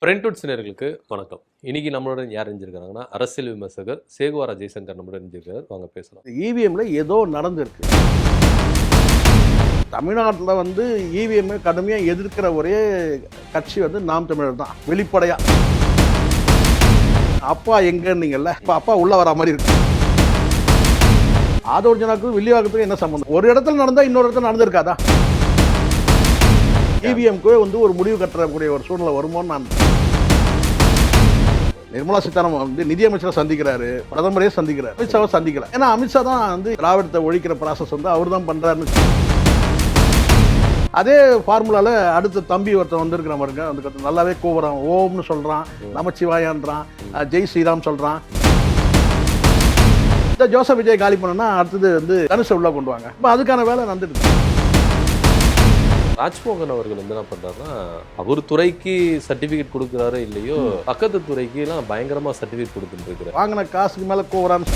Printout நேயர்களுக்கு வணக்கம். இன்னைக்கு நம்மளுடன் யார் இணைஞ்சிருக்காங்கன்னா, அரசியல் விமர்சகர் சேகுவாரா ஜெய்சங்கர் நம்மளுடன் இணைஞ்சிருக்கார். வாங்க பேசலாம். இவிஎம்ல ஏதோ நடந்திருக்கு. தமிழ்நாட்டில் வந்து இவிஎம் கடுமையாக எதிர்க்கிற ஒரே கட்சி வந்து நாம் தமிழர் தான். வெளிப்படையா அப்பா எங்கன்னீங்கல்ல, இப்போ அப்பா உள்ள வர மாதிரி இருக்கு. ஆதோர்ஜனாக்கும் வில்லிவாக்கத்துக்கும் என்ன சம்பந்தம்? ஒரு இடத்துல நடந்தா இன்னொரு இடத்துல நடந்திருக்காதா? இவிஎம்க்கு வந்து ஒரு முடிவு கட்டக்கூடிய ஒரு சூழ்நிலை வருமோன்னு நான். நிர்மலா சீதாராமன் வந்து நிதியமைச்சரை சந்திக்கிறாரு, பிரதமரே சந்திக்கிறார், அமித்ஷாவை சந்திக்கல. ஏன்னா அமித்ஷா தான் வந்து திராவிடத்தை ஒழிக்கிற ப்ராசஸ் வந்து அவர் தான் பண்றாருன்னு. அதே ஃபார்முலால அடுத்த தம்பி ஒருத்தன் வந்திருக்கிற மாதிரிங்க, வந்து நல்லாவே கூவுறான், ஓம்னு சொல்றான், நமச்சிவாயான்றான், ஜெய் ஸ்ரீராம் சொல்றான். இந்த ஜோசப் விஜய் காலி பண்ணனா அடுத்தது வந்து தனுஷை உள்ள கொண்டு வாங்க. இப்போ அதுக்கான வேலை நடந்துட்டு. ராஜ்மோகன் அவர்கள் வந்து என்ன பண்றாருன்னா, அவர் துறைக்கு சர்டிபிகேட் கொடுக்குறாரு இல்லையோ, பக்கத்து துறைக்கு எல்லாம் பயங்கரமா சர்டிபிகேட் கொடுத்துட்டு இருக்கிறார். வாங்கின காசுக்கு மேல கூவுறான்னு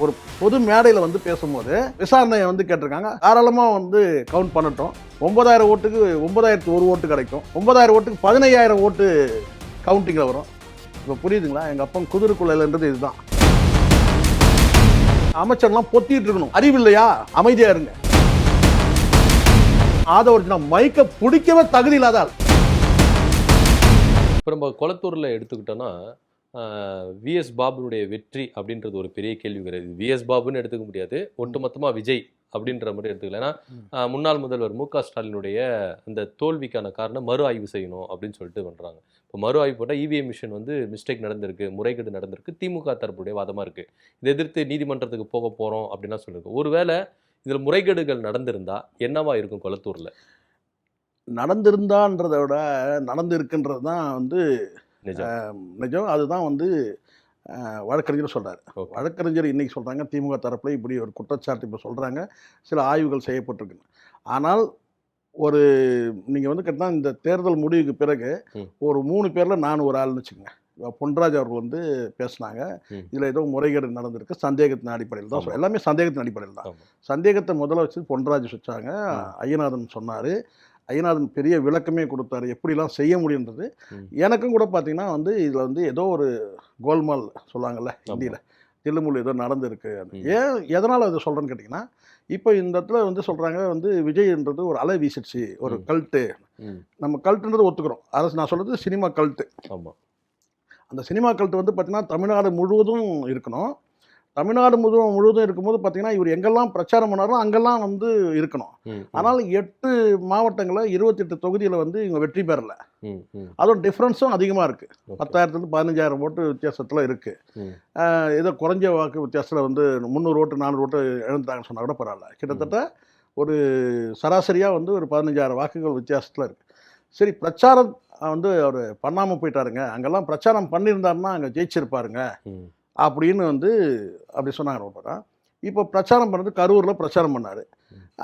ஒரு பொது மேடையில் வந்து பேசும்போது விசாரணையை வந்து கேட்டிருக்காங்க. தாராளமாக வந்து கவுண்ட் பண்ணட்டும். 9000 ஓட்டுக்கு 9001 ஓட்டு கிடைக்கும். 9000 ஓட்டுக்கு 15000 ஓட்டு கவுண்டிங்கில் வரும். இப்போ புரியுதுங்களா? எங்கள் அப்பா குதிரைக்குள்ளன்றது இதுதான். அமைச்சர்லாம் பொத்திட்டு இருக்கணும். அறிவில்லையா? அமைதியா இருங்க. ஆதவர்ஜனா மைக்க பிடிக்கவே தகுதி இல்லாதால். இப்போ நம்ம கொளத்தூரில் எடுத்துக்கிட்டோன்னா, விஎஸ் பாபுனுடைய வெற்றி அப்படின்றது ஒரு பெரிய கேள்வி கிடையாது. விஎஸ் பாபுன்னு எடுத்துக்க முடியாது, ஒட்டுமொத்தமாக விஜய் அப்படின்ற மாதிரி எடுத்துக்கல. ஏன்னா முன்னாள் முதல்வர் மு.க. ஸ்டாலினுடைய அந்த தோல்விக்கான காரணம் மறு ஆய்வு செய்யணும் அப்படின்னு சொல்லிட்டு பண்ணுறாங்க. இப்போ மறு ஆய்வு போட்டால் இவிஎம் மிஷின் வந்து மிஸ்டேக் நடந்திருக்கு, முறைகேடு நடந்திருக்கு, திமுக தரப்புடைய வாதமாக இருக்குது. இதை எதிர்த்து நீதிமன்றத்துக்கு போக போகிறோம் அப்படின்னா சொல்லியிருக்கு. ஒருவேளை இதில் முறைகேடுகள் நடந்திருந்தா என்னவா இருக்கும் கொளத்தூரில்? நடந்திருந்தான்றதை விட நடந்திருக்குன்றது தான் வந்து நிஜம். அதுதான் வந்து வழக்கறிஞர் சொல்கிறார். வழக்கறிஞர் இன்றைக்கி சொல்கிறாங்க திமுக தரப்பில் இப்படி ஒரு குற்றச்சாட்டு இப்போ சொல்கிறாங்க, சில ஆய்வுகள் செய்யப்பட்டிருக்கு. ஆனால் ஒரு நீங்கள் வந்து கேட்டால் இந்த தேர்தல் முடிவுக்கு பிறகு ஒரு 3 பேரில் நான் ஒரு ஆள்னு வச்சுக்கோங்க. பொன்ராஜ் அவர்கள் வந்து பேசினாங்க, இதில் ஏதோ முறைகேடு நடந்திருக்கு, சந்தேகத்தின் அடிப்படையில் தான். எல்லாமே சந்தேகத்தின் அடிப்படையில் தான். சந்தேகத்தை முதல்ல வச்சு பொன்ராஜ் வச்சாங்க. ஐயநாதன் சொன்னார். ஐயநாதன் பெரிய விளக்கமே கொடுத்தாரு, எப்படிலாம் செய்ய முடியுன்றது. எனக்கும் கூட பார்த்தீங்கன்னா வந்து இதில் வந்து ஏதோ ஒரு கோல்மால் சொல்லுவாங்கள்ல இந்தியில், தில்லுமுள்ளு ஏதோ நடந்திருக்கு. ஏன் எதனால் அதை சொல்கிறேன்னு கேட்டிங்கன்னா, இப்போ இந்த இடத்துல வந்து சொல்கிறாங்க வந்து விஜய்ன்றது ஒரு அலை வீசிடுச்சு, ஒரு கல்ட்டு. நம்ம கல்ட்டுன்றது ஒத்துக்கிறோம். அரசு நான் சொல்கிறது சினிமா கல்ட்டு. ஆமாம். அந்த சினிமா கல்ட்டு வந்து பார்த்திங்கன்னா தமிழ்நாடு முழுவதும் இருக்கணும். தமிழ்நாடு முழுவதும் இருக்கும்போது பார்த்தீங்கன்னா இவர் எங்கெல்லாம் பிரச்சாரம் பண்ணாரோ அங்கெல்லாம் வந்து இருக்கணும். ஆனால் 8 மாவட்டங்களில் 28 தொகுதியில் வந்து இவங்க வெற்றி பெறலை. அதோட டிஃப்ரென்ஸும் அதிகமாக இருக்குது. 10,000 15,000 ஓட்டு வித்தியாசத்தில் இருக்குது. ஏதோ குறைஞ்ச வாக்கு வித்தியாசத்தில் வந்து 300 ஓட்டு 400 ஓட்டு இழந்தாங்கன்னு சொன்னால் கூட பரவாயில்ல. கிட்டத்தட்ட ஒரு சராசரியாக வந்து ஒரு 15,000 வாக்குகள் வித்தியாசத்தில் இருக்குது. சரி, பிரச்சாரம் வந்து அவர் பண்ணாமல் போயிட்டாருங்க, அங்கெல்லாம் பிரச்சாரம் பண்ணியிருந்தாருன்னா அங்கே ஜெயிச்சிருப்பாருங்க அப்படின்னு வந்து அப்படி சொன்னாங்க. இப்போ பிரச்சாரம் பண்ணுறது கரூரில் பிரச்சாரம் பண்ணார்,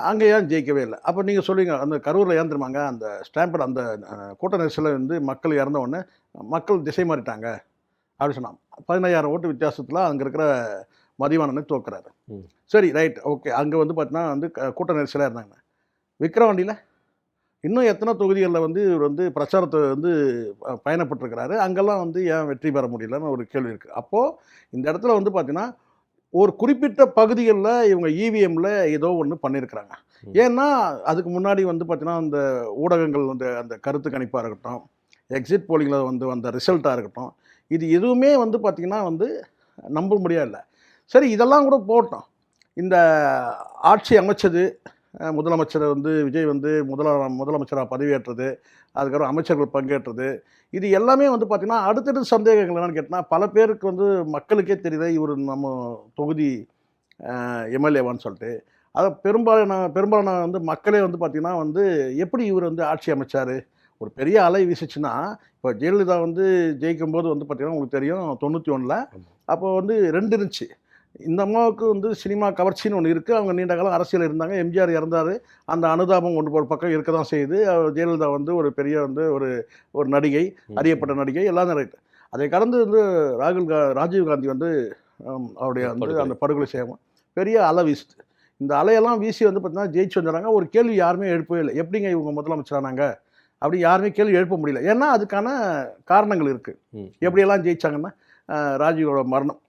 அங்கே ஏன் ஜெயிக்கவே இல்லை? அப்போ நீங்கள் சொல்லுவீங்க, அந்த கரூரில் ஏன் தெரியுமாங்க, அந்த ஸ்டாம்பட் அந்த கூட்ட நெரிசலில் வந்து மக்கள் இறந்த உடனே மக்கள் திசை மாறிட்டாங்க அப்படின்னு சொன்னாங்க. 15,000 ஓட்டு வித்தியாசத்தில் அங்கே இருக்கிற மதிவானனை தோக்குறாரு. சரி, ரைட், ஓகே. அங்கே வந்து பார்த்தீங்கன்னா வந்து கூட்ட நெரிசலாக இருந்தாங்க. விக்கிரவாண்டியில் இன்னும் எத்தனை தொகுதிகளில் வந்து இவர் வந்து பிரச்சாரத்தை வந்து பயணப்பட்டிருக்கிறாரு, அங்கெல்லாம் வந்து ஏன் வெற்றி பெற முடியலன்னு ஒரு கேள்வி இருக்குது. அப்போது இந்த இடத்துல வந்து பார்த்திங்கன்னா ஒரு குறிப்பிட்ட பகுதிகளில் இவங்க இவிஎம்மில் ஏதோ ஒன்று பண்ணியிருக்கிறாங்க. ஏன்னா அதுக்கு முன்னாடி வந்து பார்த்திங்கன்னா அந்த ஊடகங்கள் வந்து அந்த கருத்து கணிப்பாக இருக்கட்டும், எக்ஸிட் போலிங்கில் வந்து அந்த ரிசல்ட்டாக இருக்கட்டும், இது எதுவுமே வந்து பார்த்திங்கன்னா வந்து நம்ப முடியல. சரி, இதெல்லாம் கூட போட்டோம். இந்த ஆட்சி அமைச்சது முதலமைச்சர் வந்து விஜய் வந்து முதலமைச்சராக பதவியேற்றது, அதுக்கப்புறம் அமைச்சர்கள் பங்கேற்றது, இது எல்லாமே வந்து பார்த்திங்கன்னா அடுத்தடுத்த சந்தேகங்கள் என்னென்னு கேட்டால், பல பேருக்கு வந்து மக்களுக்கே தெரியல இவர் நம்ம தொகுதி எம்எல்ஏவான்னு சொல்லிட்டு. அதை பெரும்பாலான வந்து மக்களே வந்து பார்த்திங்கன்னா வந்து எப்படி இவர் வந்து ஆட்சி அமைச்சார்? ஒரு பெரிய அலை வீசிச்சுன்னா, இப்போ ஜெயலலிதா வந்து ஜெயிக்கும்போது வந்து பார்த்திங்கன்னா உங்களுக்கு தெரியும் 91ல் அப்போ வந்து 2 இருந்துச்சு. இந்த அம்மாவுக்கு வந்து சினிமா கவர்ச்சின்னு ஒன்று இருக்குது. அவங்க நீண்ட காலம் அரசியல் இருந்தாங்க. எம்ஜிஆர் இறந்தார், அந்த அனுதாபம் ஒரு பக்கம் இருக்க தான் செய்யுது. ஜெயலலிதா வந்து ஒரு பெரிய வந்து ஒரு நடிகை, அறியப்பட்ட நடிகை, எல்லாம் ரைட்டு. அதை கடந்து வந்து ராஜீவ்காந்தி வந்து அவருடைய வந்து அந்த படுகொலை செய்யாமல் பெரிய அலை வீசுது. இந்த அலையெல்லாம் வீசி வந்து பார்த்தீங்கன்னா ஜெயிச்சு வந்துடுறாங்க. ஒரு கேள்வி யாருமே எழுப்பவே இல்லை, எப்படிங்க இவங்க முதலமைச்சரானாங்க அப்படி யாருமே கேள்வி எழுப்ப முடியல. ஏன்னா அதுக்கான காரணங்கள் இருக்குது. எப்படியெல்லாம் ஜெயிச்சாங்கன்னா ராஜீவோட மரணம்,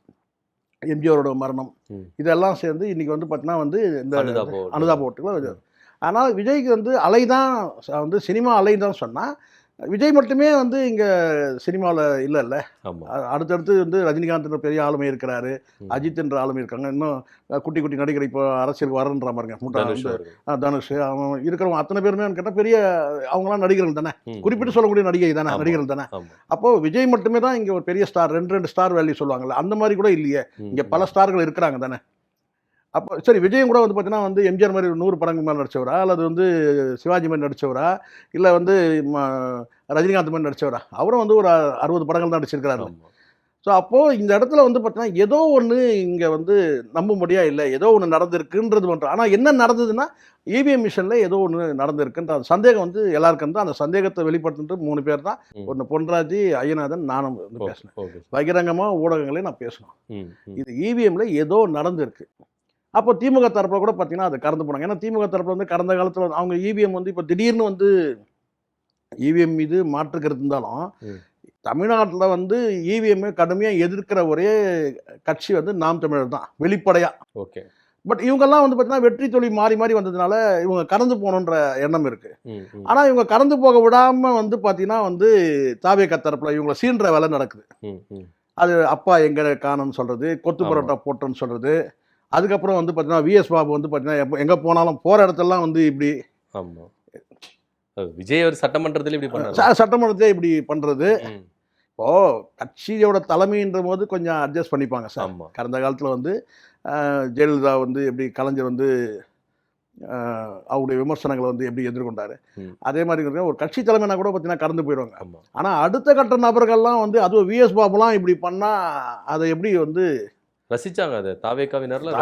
எம்ஜிஆரோட மரணம், இதெல்லாம் சேர்ந்து இன்றைக்கி வந்து பார்த்தீங்கன்னா வந்து இந்த அனுதாப ஓட்டுகள். ஆனால் விஜய்க்கு வந்து அலை தான் வந்து சினிமா அலை தான் சொன்னால், விஜய் மட்டுமே வந்து இங்கே சினிமாவில் இல்லைல்ல. அடுத்தடுத்து வந்து ரஜினிகாந்த் பெரிய ஆளுமை இருக்கிறாரு, அஜித் என்ற ஆளுமை இருக்காங்க, இன்னும் குட்டி குட்டி நடிகர் இப்போ அரசியலுக்கு வரன்ற மாதிரிங்க. தனுஷ் அவன் இருக்கிறவங்க அத்தனை பேருமே கேட்டால் பெரிய அவங்களாம் நடிகர்கள் தானே, குறிப்பிட்டு சொல்லக்கூடிய நடிகை தானே, நடிகர்கள் தானே. அப்போது விஜய் மட்டுமே தான் இங்கே ஒரு பெரிய ஸ்டார், ரெண்டு ஸ்டார் வேல்யூ சொல்லுவாங்கல்ல, அந்த மாதிரி கூட இல்லையே, இங்கே பல ஸ்டார்கள் இருக்கிறாங்க தானே. அப்போ சரி, விஜயம் கூட வந்து பார்த்தீங்கன்னா வந்து எம்ஜிஆர் மாதிரி 100 படங்கள் மேலே நடித்தவரா, அல்லது வந்து சிவாஜி மாதிரி நடித்தவரா, இல்லை வந்து ரஜினிகாந்த் மாதிரி நடித்தவரா? அவரும் வந்து ஒரு 60 படங்கள் தான் நடிச்சிருக்கிறாரு. ஸோ அப்போது இந்த இடத்துல வந்து பார்த்தீங்கன்னா ஏதோ ஒன்று இங்கே வந்து நம்பும்படியாக இல்லை, ஏதோ ஒன்று நடந்திருக்குன்றது பண்ணுறோம். ஆனால் என்ன நடந்ததுன்னா இவிஎம் மிஷனில் ஏதோ ஒன்று நடந்திருக்குன்ற அந்த சந்தேகம் வந்து எல்லாருக்கும் தான். அந்த சந்தேகத்தை வெளிப்படுத்துட்டு 3 பேர் தான். ஒன்று பொன்ராஜ், ஐயநாதன், நானும் வந்து பேசினேன். பகிரங்கமாக ஊடகங்களே நான் பேசணும், இது இவிஎம்மில் ஏதோ நடந்திருக்கு. அப்போ திமுக தரப்பில் கூட பார்த்தீங்கன்னா அதை கறந்து போனாங்க. ஏன்னா திமுக தரப்பில் வந்து கடந்த காலத்தில் அவங்க இவிஎம் வந்து இப்போ திடீர்னு வந்து இவிஎம் மீது மாற்று கருத்து இருந்தாலும், தமிழ்நாட்டில் வந்து இவிஎம்மை கடுமையாக எதிர்க்கிற ஒரே கட்சி வந்து நாம் தமிழர் தான், வெளிப்படையாக. ஓகே. பட் இவங்கெல்லாம் வந்து பார்த்தீங்கன்னா வெற்றி தோல்வி மாறி மாறி வந்ததுனால இவங்க கடந்து போகணுன்ற எண்ணம் இருக்குது. ஆனால் இவங்க கடந்து போக விடாமல் வந்து பார்த்தீங்கன்னா வந்து தாவேகா தரப்பில் இவங்களை சீன்ற வேலை நடக்குது. அது அப்பா எங்கே காணும்னு சொல்கிறது, கொத்து பரோட்டா போட்டோன்னு சொல்கிறது. அதுக்கப்புறம் வந்து பார்த்தீங்கன்னா விஎஸ் பாபு வந்து பார்த்தீங்கன்னா எங்கே போனாலும் போகிற இடத்துலலாம் வந்து இப்படி. ஆமாம், விஜய் அவர் சட்டமன்றத்தில் இப்படி பண்ணுறாரு, சட்டமன்றத்தை இப்படி பண்ணுறது. இப்போது கட்சியோட தலைமைன்ற போது கொஞ்சம் அட்ஜஸ்ட் பண்ணிப்பாங்க சார். கடந்த காலத்தில் வந்து ஜெயலலிதா வந்து எப்படி கலைஞர் வந்து அவருடைய விமர்சனங்களை வந்து எப்படி எதிர்கொண்டாரு, அதே மாதிரி ஒரு கட்சி தலைமைனா கூட பார்த்தீங்கன்னா கடந்து போயிடுவாங்க. ஆனால் அடுத்த கட்ட நபர்கள்லாம் வந்து அதுவும் விஎஸ் பாபுலாம் இப்படி பண்ணால் அதை எப்படி வந்து ரசிச்சாங்க, அதை தாவேகாவினர்ல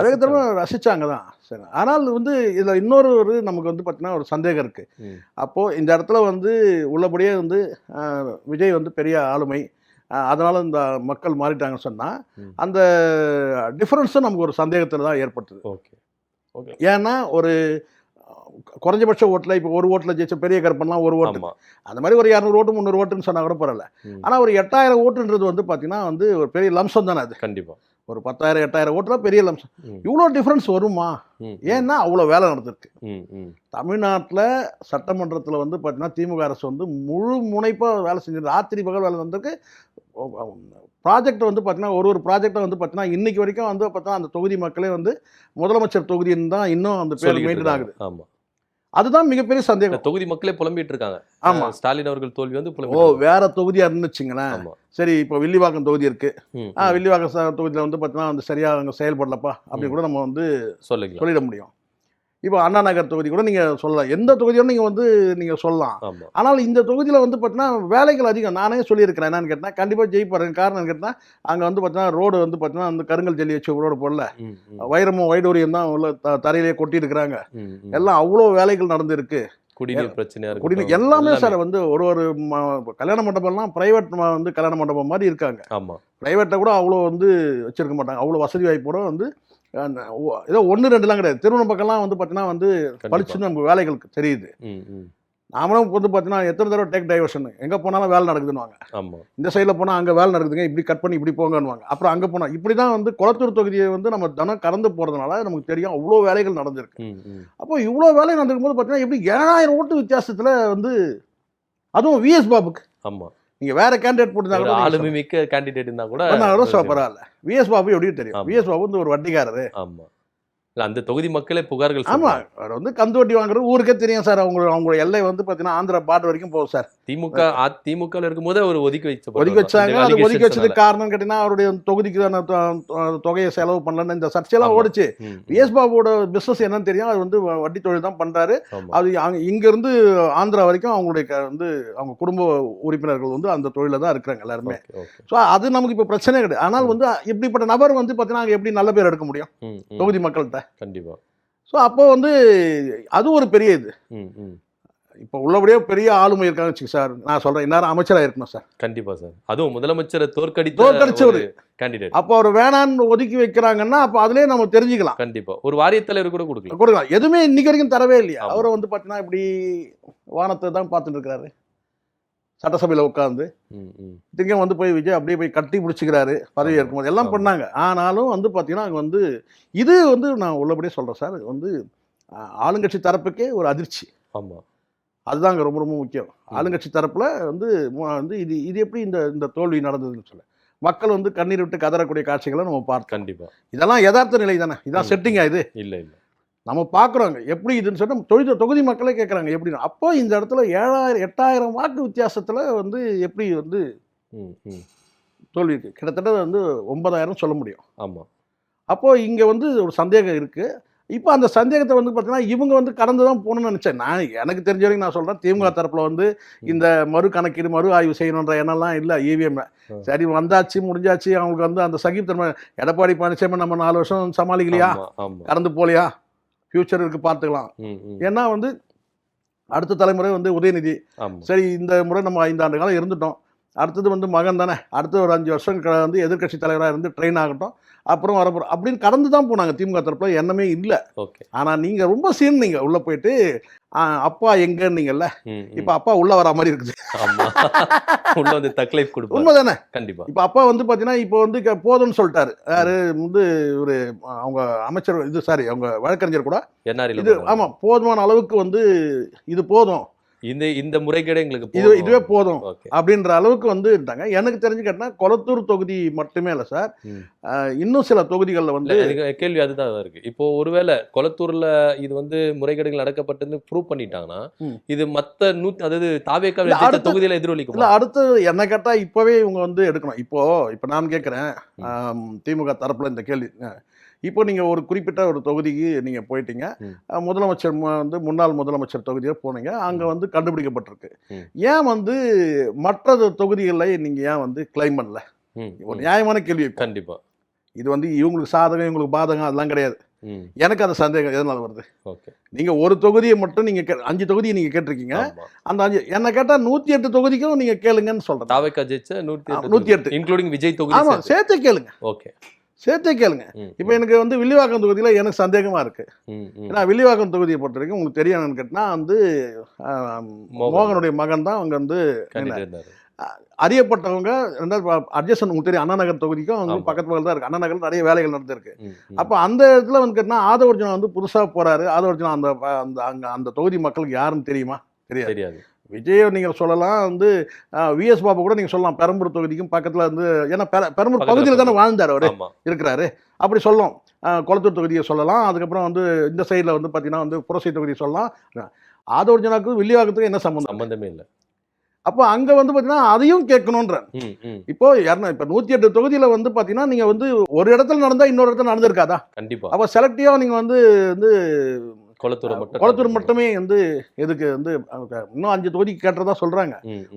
ரசிச்சாங்க தான். சரி, ஆனால் வந்து இதில் இன்னொரு நமக்கு வந்து பார்த்தீங்கன்னா ஒரு சந்தேகம் இருக்குது. அப்போது இந்த இடத்துல வந்து உள்ளபடியே வந்து விஜய் வந்து பெரிய ஆளுமை, அதனால் இந்த மக்கள் மாறிட்டாங்கன்னு சொன்னால் அந்த டிஃப்ரென்ஸும் நமக்கு ஒரு சந்தேகத்தில் தான் ஏற்பட்டது. ஓகே. ஏன்னா ஒரு குறைஞ்சபட்ச ஓட்டில் இப்போ ஒரு ஓட்டில் ஜெயிச்ச பெரிய கருப்பன்லாம் ஒரு ஓட்டு, அந்த மாதிரி ஒரு 200 ஓட்டு 300 ஓட்டுன்னு சொன்னால் கூட பரவாயில்ல. ஆனால் ஒரு 8000 ஓட்டுன்றது வந்து பார்த்தீங்கன்னா வந்து ஒரு பெரிய லம்சம் தானே அது. கண்டிப்பாக ஒரு 10,000 8,000 ஓட்டுல பெரிய லம்சம். இவ்வளோ டிஃப்ரென்ஸ் வருமா? ஏன்னா அவ்வளோ வேலை நடந்திருக்கு தமிழ்நாட்டில். சட்டமன்றத்தில் வந்து பார்த்தீங்கன்னா திமுக அரசு வந்து முழு முனைப்பாக வேலை செஞ்சது, ராத்திரி பகல் வேலை நடந்திருக்கு. ப்ராஜெக்ட் வந்து பார்த்தீங்கன்னா ஒரு ப்ராஜெக்டை வந்து பார்த்தீங்கன்னா இன்னைக்கு வரைக்கும் வந்து பார்த்தீங்கன்னா அந்த தொகுதி மக்களே வந்து முதலமைச்சர் தொகுதின்னு தான் இன்னும் அந்த பேர் மெயின்டைன் ஆகுது. ஆமாம், அதுதான் மிகப்பெரிய சந்தேகம். தொகுதி மக்களே புலம்பிட்டு இருக்காங்க. ஆமா, ஸ்டாலின் அவர்கள் தோல்வி வந்து வேற தொகுதியா இருந்துச்சுங்களேன். சரி, இப்போ வில்லிவாக்கம் தொகுதி இருக்கு, வில்லிவாக்கம் தொகுதியில் வந்து பார்த்தீங்கன்னா வந்து சரியா அங்கே செயல்படலப்பா அப்படி கூட நம்ம வந்து சொல்லிட முடியும். இப்போ அண்ணா நகர் தொகுதி கூட நீங்கள் சொல்லலாம், எந்த தொகுதியோட நீங்கள் வந்து நீங்கள் சொல்லலாம். ஆனால் இந்த தொகுதியில் வந்து பார்த்தீங்கன்னா வேலைகள் அதிகம். நானே சொல்லியிருக்கிறேன், என்னன்னு கேட்டால் கண்டிப்பாக ஜெயிப்பாருங்க. காரணம் கேட்டால் அங்கே வந்து பார்த்தீங்கன்னா ரோடு வந்து பார்த்தீங்கன்னா அந்த கருங்கல் ஜல்லி வச்சு ரோடு போடல, வைரமும் வைடூரியம் தான் உள்ள தரையிலேயே கொட்டியிருக்கிறாங்க. எல்லாம் அவ்வளோ வேலைகள் நடந்துருக்கு. குடிநீர் பிரச்சனை, குடிநீர் எல்லாமே சார் வந்து ஒரு கல்யாண மண்டபம்லாம் பிரைவேட் வந்து கல்யாண மண்டபம் மாதிரி இருக்காங்க. பிரைவேட்டை கூட அவ்வளோ வந்து வச்சிருக்க மாட்டாங்க, அவ்வளோ வசதி வாய்ப்போட வந்து ஏதோ 1 2லாம் கிடையாது. திருவண்ணம் பக்கம்லாம் வந்து பார்த்தீங்கன்னா வந்து பளிச்சுன்னு நமக்கு வேலைகளுக்கு தெரியுது. நாமளும் வந்து பார்த்தீங்கன்னா எத்தனை தடவை டேக் டைவர்ஷன், எங்கே போனாலும் வேலை நடக்குதுன்னுவாங்க. இந்த சைடில் போனால் அங்கே வேலை நடக்குதுங்க, இப்படி கட் பண்ணி இப்படி போங்கன்னுவாங்க. அப்புறம் அங்கே போனால் இப்படி தான் வந்து குளத்தூர் தொகுதியை வந்து நம்ம தினம் கடந்து போகிறதுனால நமக்கு தெரியும் அவ்வளோ வேலைகள் நடந்திருக்கு. அப்போ இவ்வளோ வேலை நடந்திருக்கும் போது பார்த்தீங்கன்னா எப்படி 7000 ஓட்டு வித்தியாசத்தில் வந்து, அதுவும் விஎஸ் பாபுக்கு. ஆமாம், நீங்கள் வேற கேண்டிடேட் போட்டுருந்தாங்க, ஆளுமை மிக்க கேண்டிடேட் இருந்தால் கூட பரவாயில்ல. விஎஸ் பாபு எப்படி தெரியும்? விஎஸ் பாபு வந்து ஒரு வட்டிக்காரரு. ஆமாம், அந்த தொகுதி மக்களே புகார்கள். ஆமாம், அவர் வந்து கந்து வட்டி வாங்குறது ஊருக்கே தெரியும் சார். அவங்க எல்லை வந்து பார்த்தீங்கன்னா ஆந்திரா பார்டர் வரைக்கும் போகும் சார். திமுக இருக்கும்போது அவர் ஒதுக்கி வச்சாங்க. அது ஒதுக்கி வச்சதுக்கு காரணம் கேட்டீங்கன்னா அவருடைய தொகுதிக்கு தொகையை செலவு பண்ணலன்னு இந்த சர்ச்சையெல்லாம் ஓடிச்சு. விஎஸ் பாபுவோட பிஸ்னஸ் என்னன்னு தெரியும், அது வந்து வட்டி தொழில் தான் பண்றாரு. அது இங்கிருந்து ஆந்திரா வரைக்கும் அவங்களுடைய வந்து அவங்க குடும்ப உறுப்பினர்கள் வந்து அந்த தொழில தான் இருக்கிறாங்க எல்லாருமே. ஸோ அது நமக்கு இப்போ பிரச்சனை கிடையாது. ஆனால் வந்து இப்படிப்பட்ட நபர் வந்து பார்த்தீங்கன்னா எப்படி நல்ல பேர் எடுக்க முடியும் தொகுதி மக்கள்கிட்ட? கண்டிப்பா. ஸோ அப்போ வந்து அது ஒரு பெரிய இது. இப்போ உள்ளபடியே பெரிய ஆளுமை இருக்காங்க வச்சுக்க சார், நான் சொல்கிறேன் இந்நேரம் அமைச்சராக இருக்கணும் சார். கண்டிப்பா சார். அதுவும் முதலமைச்சரை தோற்கடிச்சவரு. கேண்டிடேட். அப்போ அவர் வேணான்னு ஒதுக்கி வைக்கிறாங்கன்னா அப்போ அதுலேயே நம்ம தெரிஞ்சுக்கலாம். கண்டிப்பா. ஒரு வாரியத் தலைவர் கூட கொடுக்கலாம். கொடுக்கலாம். எதுவுமே இன்னைக்கு வரைக்கும் தரவே இல்லையா. அவரை வந்து பார்த்தீங்கன்னா இப்படி வானத்தை தான் பார்த்துட்டு இருக்கிறாரு சட்டசபையில் உட்காந்து. திங்கம் வந்து போய் விஜய் அப்படியே போய் கட்டி பிடிச்சிக்கிறாரு பதவி இருக்கும்போது எல்லாம் பண்ணாங்க. ஆனாலும் வந்து பார்த்தீங்கன்னா அங்கே வந்து இது வந்து நான் உள்ளபடியே சொல்கிறேன் சார், இது வந்து ஆளுங்கட்சி தரப்புக்கே ஒரு அதிர்ச்சி. ஆமாம், அதுதான் அங்கே ரொம்ப ரொம்ப முக்கியம். ஆளுங்கட்சி தரப்பில் வந்து வந்து இது இது எப்படி இந்த தோல்வி நடந்ததுன்னு சொல்ல மக்கள் வந்து கண்ணீர் விட்டு கதறக்கூடிய காட்சிகளை நம்ம பார்த்தோம். கண்டிப்பாக இதெல்லாம் யதார்த்த நிலை தானே, இதான் செட்டிங்கா இது? இல்லை இல்லை, நம்ம பார்க்குறோங்க எப்படி இதுன்னு சொன்னால் தொகுதி மக்களே கேட்குறாங்க எப்படின்னு. அப்போ இந்த இடத்துல 8,000 வாக்கு வித்தியாசத்தில் வந்து எப்படி வந்து தோல்வி இருக்குது. கிட்டத்தட்ட வந்து 9,000 சொல்ல முடியும். ஆமாம். அப்போது இங்கே வந்து ஒரு சந்தேகம் இருக்குது. இப்போ அந்த சந்தேகத்தை வந்து பார்த்தீங்கன்னா இவங்க வந்து கடந்து தான் போகணும்னு நினச்சேன். எனக்கு தெரிஞ்ச வரைக்கும் நான் சொல்கிறேன், திமுக தரப்பில் வந்து இந்த மறு கணக்கீடு மறு ஆய்வு செய்யணுன்ற எண்ணம்லாம் இல்லை. இவிஎம் சரி வந்தாச்சு முடிஞ்சாச்சு, அவங்களுக்கு வந்து அந்த சகிப்புத்தன்மை. எடப்பாடி பழனிசாமி நம்ம 4 வருஷம் சமாளிக்கலையா, கடந்து போகலையா, ஃபியூச்சர் இருக்குது பார்த்துக்கலாம். ஏன்னா வந்து அடுத்த தலைமுறை வந்து உதயநிதி, சரி இந்த முறை நம்ம 5 ஆண்டு காலம் இருந்துட்டோம், அடுத்தது வந்து மகன் தானே, அடுத்து ஒரு 5 வருஷம் வந்து எதிர்கட்சி தலைவராக இருந்து ட்ரெயின் ஆகட்டும், அப்புறம் வரப்போகிறோம் அப்படின்னு கடந்து தான் போனாங்க. திமுக தரப்பில் எண்ணமே இல்லை. ஆனால் நீங்கள் ரொம்ப சீன் உள்ளே போயிட்டு அப்பா எங்கன்னீங்கல்ல, இப்போ அப்பா உள்ளே வர மாதிரி இருக்குது. உண்மைதானே? கண்டிப்பாக. இப்போ அப்பா வந்து பார்த்தீங்கன்னா இப்போ வந்து போதும்னு சொல்லிட்டாரு. யார் வந்து ஒரு அவங்க அமைச்சர் இது சாரி அவங்க வழக்கறிஞர் கூட இது ஆமாம் போதுமான அளவுக்கு வந்து இது போதும், இந்த முறைகேடு எங்களுக்கு இதுவே போதும் அப்படின்ற அளவுக்கு வந்து இருந்தாங்க. எனக்கு தெரிஞ்சு கேட்டா கொளத்தூர் தொகுதி மட்டுமே இல்லை சார், இன்னும் சில தொகுதிகளில் வந்து கேள்வி அதுதான் இருக்கு. இப்போ ஒருவேளை கொளத்தூர்ல இது வந்து முறைகேடுகள் நடக்கப்பட்டதுன்னு ப்ரூவ் பண்ணிட்டாங்கன்னா இது மற்ற அதாவது தாவேக்கா தொகுதியில எதிரொலிக்கும். இல்லை அடுத்து என்ன கேட்டா இப்பவே இவங்க வந்து எடுக்கணும். இப்போ நான் கேட்குறேன் திமுக தரப்புல இந்த கேள்வி, இப்போ நீங்கள் ஒரு குறிப்பிட்ட ஒரு தொகுதிக்கு நீங்கள் போயிட்டீங்க, முதலமைச்சர் வந்து முன்னாள் முதலமைச்சர் தொகுதியில் போனீங்க, அங்கே வந்து கண்டுபிடிக்கப்பட்டிருக்கு. ஏன் வந்து மற்ற தொகுதிகளில் நீங்கள் ஏன் வந்து கிளைம் பண்ணல? ஒரு நியாயமான கேள்வி. கண்டிப்பாக இது வந்து இவங்களுக்கு சாதகம் இவங்களுக்கு பாதகம் அதெல்லாம் கிடையாது. எனக்கு அந்த சந்தேகம் எதனால வருது? நீங்கள் ஒரு தொகுதியை மட்டும் நீங்கள் 5 தொகுதியை நீங்கள் கேட்டிருக்கீங்க, அந்த 5 என்ன கேட்டால் 108 தொகுதிக்கும் நீங்கள் கேளுங்கன்னு சொல்கிறேன். 108 இன்க்ளூடிங் விஜய் தொகுதி. ஆமாம் சேர்த்து கேளுங்க. ஓகே சேர்த்தே கேளுங்க. இப்போ எனக்கு வந்து வில்லிவாக்கம் தொகுதியில் எனக்கு சந்தேகமாக இருக்குது. ஏன்னா வில்லிவாக்கம் தொகுதியை பொறுத்த வரைக்கும் உங்களுக்கு தெரியும் கேட்டினா வந்து மோகனுடைய மகன் தான் அவங்க வந்து அறியப்பட்டவங்க. 2 அட்ஜஸ்ட் உங்களுக்கு தெரியும் அண்ணா நகர் தொகுதிக்கும் அவங்க பக்கத்து பக்கத்தில் தான் இருக்குது. அண்ணா நகரில் நிறைய வேலைகள் நடந்திருக்கு. அப்போ அந்த இடத்துல வந்து கேட்டினா ஆதவர்ஜுனா வந்து புதுசாக போகிறாரு. ஆதவர்ஜுனா அந்த தொகுதி மக்களுக்கு யாருன்னு தெரியுமா? தெரியாது. விஜய் நீங்கள் சொல்லலாம் வந்து விஎஸ் பாபு கூட நீங்கள் சொல்லலாம் பெரம்பூர் தொகுதிக்கும் பக்கத்தில் வந்து, ஏன்னா பெரம்பூர் பகுதியில் தானே வாழ்ந்தார் அவர் இருக்கிறாரு, அப்படி சொல்லலாம். கொளத்தூர் தொகுதியை சொல்லலாம். அதுக்கப்புறம் வந்து இந்த சைடில் வந்து பார்த்தீங்கன்னா வந்து புரசை தொகுதியை சொல்லலாம். ஆதவர்ஜுனாவுக்கு வில்லிவாக்கத்துக்கு என்ன சம்பந்தமே இல்லை. அப்போ அங்கே வந்து பார்த்தீங்கன்னா அதையும் கேட்கணுன்ற. இப்போ 108 தொகுதியில் வந்து பார்த்தீங்கன்னா நீங்கள் வந்து ஒரு இடத்துல நடந்தால் இன்னொரு இடத்துல நடந்திருக்காதா? கண்டிப்பாக. அப்போ செலக்டிவாக நீங்கள் வந்து கொளத்தூர் மட்டுமே வந்து எதுக்கு வந்து இன்னும் 5 தொகுதிக்கு கேட்டதா சொல்றாங்க.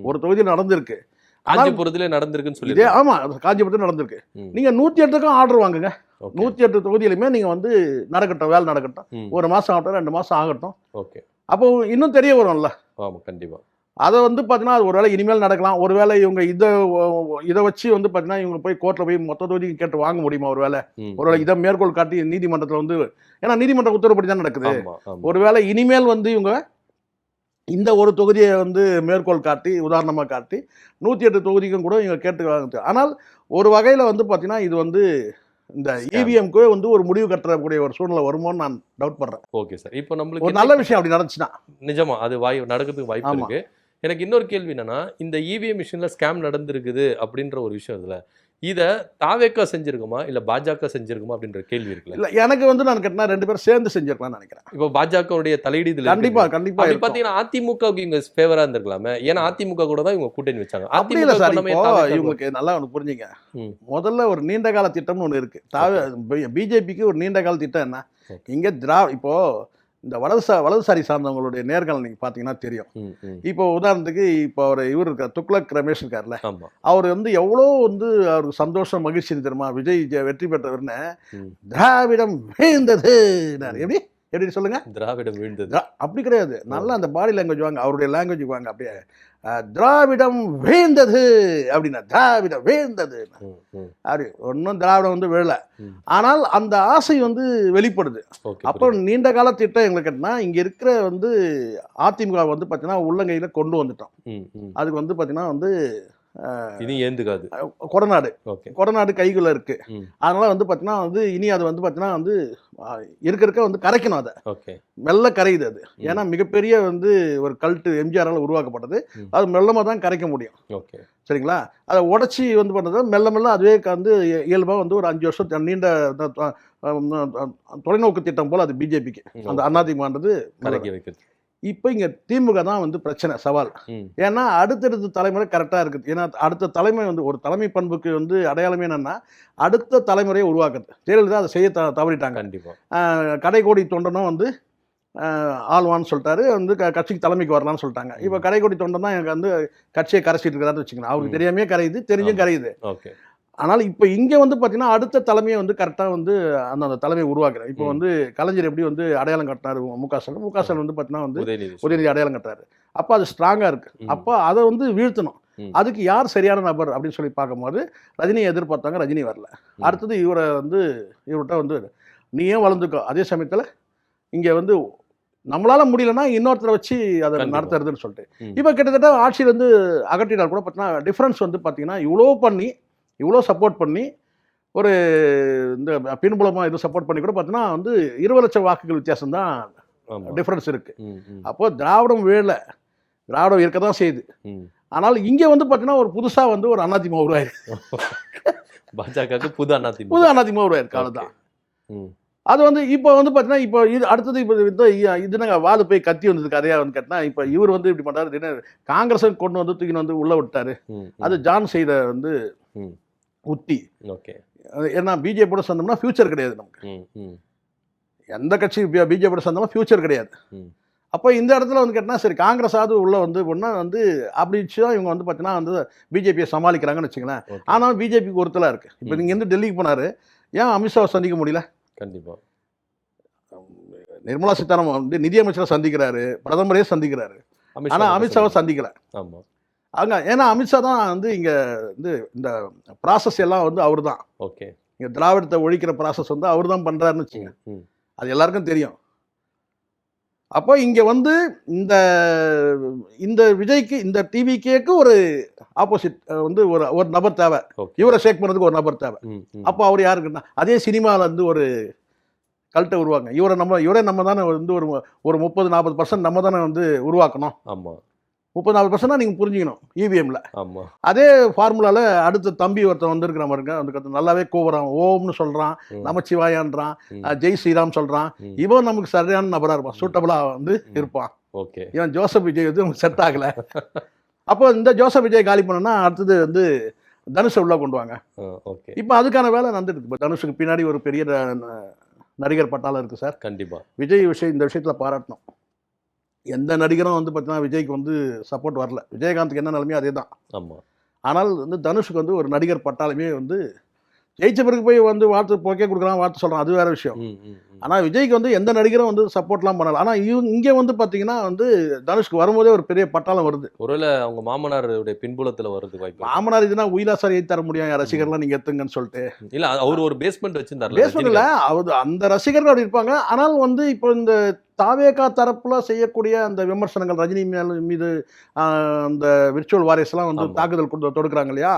ஒரு தொகுதியில் நடந்திருக்கு, காஞ்சிபுரத்துல நடந்திருக்குன்னு சொல்லி. ஆமா காஞ்சிபுரத்தில் நடந்திருக்கு. நீங்க 108க்கும் ஆர்டர் வாங்குங்க. 108 தொகுதியிலுமே நீங்க வந்து நடக்கட்டும், வேலை நடக்கட்டும். 1 மாசம் ஆகட்டும், 2 மாசம் ஆகட்டும். அப்போ இன்னும் தெரிய வரும்ல. கண்டிப்பா. அதை வந்து பார்த்தீங்கன்னா அது ஒருவேளை இனிமேல் நடக்கலாம். ஒருவேளை இவங்க இதை வச்சு வந்து பார்த்தீங்கன்னா இவங்க போய் கோர்ட்டில் போய் மொத்த தொகுதிக்கு கேட்டு வாங்க முடியுமா? ஒருவேளை இதை மேற்கோள் காட்டி நீதிமன்றத்தில் வந்து, ஏன்னா நீதிமன்ற உத்தரவுப்படி தான் நடக்குது. ஒருவேளை இனிமேல் வந்து இவங்க இந்த ஒரு தொகுதியை வந்து மேற்கோள் காட்டி உதாரணமாக காட்டி 108 தொகுதிக்கும் கூட இவங்க கேட்டு வாங்க. ஆனால் ஒரு வகையில் வந்து பார்த்தீங்கன்னா இது வந்து இந்த இவிஎம்க்கு வந்து ஒரு முடிவு கட்டக்கூடிய ஒரு சூழ்நிலை வருமோன்னு நான் டவுட் பண்றேன். Okay sir. இப்போ நம்மளுக்கு ஒரு நல்ல விஷயம் அப்படி நடந்துச்சுன்னா நிஜமா அது நடக்கிறதுக்கு வாய்ப்பு இருக்கு. எனக்கு இன்னொரு கேள்வி என்னன்னா, இந்த இவிஎம் மிஷின்ல ஸ்கேம் நடந்திருக்குது அப்படின்ற ஒரு விஷயம் இதுல இதை தாவேக்கா செஞ்சிருக்குமா இல்ல பாஜக செஞ்சிருக்குமா அப்படின்ற கேள்வி இருக்குல்ல. இல்ல எனக்கு வந்து நான் கேட்டா 2 பேரும் சேர்ந்து செஞ்சிருக்கலாம்னு நினைக்கிறேன். இப்போ பாஜகவுடைய தலையீடு இதுல கண்டிப்பா அப்படி பாத்தீங்கன்னா அதிமுகவுக்கு இவங்க ஃபேவரா இருந்திருக்கலாமே. ஏன்னா அதிமுக கூட தான் இவங்க கூட்டணி வச்சாங்க. அப்படி இல்ல சார். இப்போ இவங்களுக்கு நல்லா ஒன்று புரிஞ்சுங்க. முதல்ல ஒரு நீண்ட கால திட்டம்னு ஒன்று இருக்கு. பிஜேபிக்கு ஒரு நீண்ட கால திட்டம் என்ன, இங்க இப்போ இந்த வலதுசாரி சார்ந்தவங்களுடைய நேர்காணல் நீங்கள் பார்த்தீங்கன்னா தெரியும். இப்போ உதாரணத்துக்கு இப்போ இவர் இருக்கார், துக்ளக் ரமேஷ் இருக்கார்ல, அவர் வந்து எவ்வளோ வந்து அவருக்கு சந்தோஷம் மகிழ்ச்சி தெரியுமா, விஜய் வெற்றி பெற்றவர்னு திராவிடம் வீழ்ந்தது எப்படி எப்படி சொல்லுங்க? திராவிடம் வீழ்ந்தது. அப்படி கிடையாது. நல்லா அந்த பாடி லாங்குவேஜ் வாங்க, அவருடைய லாங்குவேஜ் வாங்க அப்படியே. திராவிடம் வீழ்ந்தது அப்படின்னா, திராவிடம் வீழ்ந்தது அப்படி ஒன்றும் திராவிடம் வந்து விழல. ஆனால் அந்த ஆசை வந்து வெளிப்படுது. அப்போ நீண்ட கால திட்டம் எங்களுக்கு கேட்டா, இங்க இருக்கிற வந்து அதிமுக வந்து பார்த்தீங்கன்னா உள்ளங்கையில கொண்டு வந்துட்டோம். அதுக்கு வந்து பார்த்தீங்கன்னா வந்து இது ஏந்துக்காது. கொடநாடு கைக்குள்ள இருக்கு. அதனால வந்து பார்த்தீங்கன்னா வந்து இனி அது வந்து பார்த்தீங்கன்னா வந்து இருக்க வந்து கரைக்கணும். அதை மெல்ல கரையுது அது. ஏன்னா மிகப்பெரிய வந்து ஒரு கல்ட்டு எம்ஜிஆரால் உருவாக்கப்பட்டது. அது மெல்லமாக தான் கரைக்க முடியும். சரிங்களா? அதை உடச்சி வந்து பண்ணுறது மெல்ல மெல்ல அதுவே வந்து இயல்பாக வந்து ஒரு 5 வருஷம் நீண்ட தொலைநோக்கு திட்டம் போல் அது பிஜேபிக்கு அந்த அதிமுகன்றது கரைக்க வைக்கிறது. இப்போ இங்கே திமுக தான் வந்து பிரச்சனை, சவால். ஏன்னா அடுத்தடுத்த தலைமுறை கரெக்டாக இருக்குது. ஏன்னா அடுத்த தலைமை வந்து ஒரு தலைமை பண்புக்கு வந்து அடையாளமே என்னென்னா அடுத்த தலைமுறையை உருவாக்குறது. ஜெயலலிதா அதை செய்ய தவறிட்டாங்க. கண்டிப்பாக கடைக்கோடி தொண்டனும் வந்து ஆழ்வான்னு சொல்லிட்டாரு, வந்து கட்சிக்கு தலைமைக்கு வரலான்னு சொல்லிட்டாங்க. இப்போ கடைக்கோடி தொண்டன் தான் எனக்கு வந்து கட்சியை கரைச்சிட்டு இருக்கிறாருன்னு வச்சுக்கணும். அவருக்கு தெரியாமே கரையுது, தெரிஞ்சும் கரையுது. ஆனால் இப்போ இங்கே வந்து பார்த்தீங்கன்னா அடுத்த தலைமையை வந்து கரெக்டாக வந்து அந்த தலைமையை உருவாக்குறாரு. இப்போ வந்து கலைஞர் எப்படி வந்து அடையாளம் கட்டினார் முக ஸ்டாலின் வந்து பார்த்தீங்கன்னா வந்து உதயநிதி அடையாளம் கட்டுறாரு. அப்போ அது ஸ்ட்ராங்காக இருக்குது. அப்போ அதை வந்து வீழ்த்தணும். அதுக்கு யார் சரியான நபர் அப்படின்னு சொல்லி பார்க்கும்போது ரஜினியை எதிர்பார்த்தாங்க, ரஜினி வரல. அடுத்தது இவர்கிட்ட வந்து நீ ஏன் வளர்ந்துக்கோ. அதே சமயத்தில் இங்கே வந்து நம்மளால முடியலன்னா இன்னொருத்தரை வச்சு அதை நடத்துறதுன்னு சொல்லிட்டு இப்போ கிட்டத்தட்ட ஆட்சியில் வந்து அகற்றினால் கூட பார்த்தீங்கன்னா டிஃப்ரென்ஸ் வந்து பார்த்தீங்கன்னா இவ்வளோ சப்போர்ட் பண்ணி ஒரு இந்த பின்புலமாக இது சப்போர்ட் பண்ணி கூட பார்த்தீங்கன்னா வந்து 20 லட்சம் வாக்குகள் வித்தியாசம் தான் டிஃப்ரென்ஸ் இருக்குது. அப்போது திராவிடம் திராவிடம் இருக்க தான் செய்யுது. ஆனால் இங்கே வந்து பார்த்தீங்கன்னா ஒரு புதுசாக வந்து ஒரு அதிமுக உருவாயிருக்கு. பாஜகவுக்கு புது அதிமுக உருவாயிருக்கு. அவ்வளோதான். அது வந்து இப்போ வந்து பார்த்தீங்கன்னா இப்போ இது அடுத்தது இப்போ இது நாங்கள் வாது போய் கத்தி வந்தது கதையாக வந்து கேட்டால் இப்போ இவர் வந்து இப்படி பண்ணுறாரு. காங்கிரஸை கொண்டு வந்து தூக்கின்னு வந்து உள்ளே விட்டாரு. அது ஜான் செய்த வந்து உத்தி. ஏன்னா பிஜேபியோட சேர்ந்தோம்னா ஃபியூச்சர் கிடையாது நமக்கு. எந்த கட்சி பிஜேபியோட சேர்ந்தோம்னா ஃபியூச்சர் கிடையாது. அப்போ இந்த இடத்துல வந்து கேட்டால் சரி காங்கிரஸாவது உள்ளே வந்து ஒன்றா வந்து அப்படி தான் இவங்க வந்து பார்த்தீங்கன்னா வந்து பிஜேபியை சமாளிக்கிறாங்கன்னு வச்சுங்களேன். ஆனால் பிஜேபிக்கு ஒருத்தலாக இருக்குது. இப்போ நீங்கள் எந்த டெல்லிக்கு போனார், ஏன் அமித்ஷாவை சந்திக்க முடியல? கண்டிப்பாக நிர்மலா சீதாராமன் வந்து நிதியமைச்சரை சந்திக்கிறாரு, பிரதமரே சந்திக்கிறாரு. ஆனால் அமித்ஷாவை சந்திக்கலை. ஆமாம். அங்கே ஏன்னா அமித்ஷா தான் வந்து இங்கே வந்து இந்த ப்ராசஸ் எல்லாம் வந்து அவர் தான். இங்கே திராவிடத்தை ஒழிக்கிற ப்ராசஸ் வந்து அவர் தான் பண்ணுறாருன்னு வச்சுங்க. அது எல்லாருக்கும் தெரியும். அப்போ இங்கே வந்து இந்த விஜய்க்கு இந்த டிவிகேக்கு ஒரு ஆப்போசிட் வந்து ஒரு நபர் தேவை. இவரை ஷேக் பண்ணுறதுக்கு ஒரு நபர் தேவை. அப்போ அவர் யாருக்குன்னா அதே சினிமாவில் வந்து ஒரு கல்ட்டை உருவாங்க. இவரே நம்ம தானே வந்து ஒரு 30-40% நம்ம தானே வந்து உருவாக்கணும். ஆமாம். 30-40% நீங்கள் புரிஞ்சுக்கணும் இவிஎம்ல. அதே ஃபார்முலாவில் அடுத்த தம்பி ஒருத்தன் வந்திருக்கிற மாதிரி அதுக்கு நல்லாவே கூவுறான், ஓம்னு சொல்கிறான், நமச்சிவாயான்றான், ஜெய் ஸ்ரீராம் சொல்கிறான். இவன் நமக்கு சரியான நபராக இருப்பான், சூட்டபுளாக வந்து இருப்பான். இவன் ஜோசப் விஜய் வந்து நமக்கு செட் ஆகலை. அப்போ இந்த ஜோசப் விஜய் காலி பண்ணோன்னா அடுத்தது வந்து தனுஷை உள்ளே கொண்டு வாங்க. இப்போ அதுக்கான வேலை நடந்துட்டு இப்போ தனுஷுக்கு பின்னாடி ஒரு பெரிய நடிகர் பட்டாளம் இருக்குது சார். கண்டிப்பாக விஜய் இந்த விஷயத்தில் பாராட்டணும். எந்த நடிகரும் வந்து பார்த்தீங்கன்னா விஜய்க்கு வந்து சப்போர்ட் வரல. விஜயகாந்துக்கு என்ன நிலைமையோ அதே தான். ஆமாம். ஆனால் வந்து தனுஷுக்கு வந்து ஒரு நடிகர் பட்டாலுமே வந்து ஜெயிச்ச பிறகு போய் வந்து வாழ்த்து போக்கே கொடுக்குறான், வாழ்த்து சொல்கிறான், அது வேறு விஷயம். ஆனால் விஜய்க்கு வந்து எந்த நடிகரும் வந்து சப்போர்ட்லாம் பண்ணலை. ஆனால் இங்கே வந்து பார்த்தீங்கன்னா வந்து தனுஷ்க்கு வரும்போதே ஒரு பெரிய பட்டாளம் வருது. ஒருவேளை அவங்க மாமனாருடைய பின்புலத்தில் வருது வாய்ப்பு. மாமனார் இதுனா உயிலா சார் ஏற்றி தர முடியும் ரசிகர்லாம் நீங்கள் எத்துங்கன்னு சொல்லிட்டு. இல்லை அவர் ஒரு பேஸ்மெண்ட் வச்சுருந்தார். பேஸ்மெண்ட் இல்லை, அவர் அந்த ரசிகர்கள் அப்படி இருப்பாங்க. ஆனால் வந்து இப்போ இந்த தாவேகா தரப்புல செய்யக்கூடிய அந்த விமர்சனங்கள் ரஜினி மீது அந்த விர்ச்சுவல் வாரியஸ்லாம் வந்து தாக்குதல் தொடுக்கிறாங்க இல்லையா,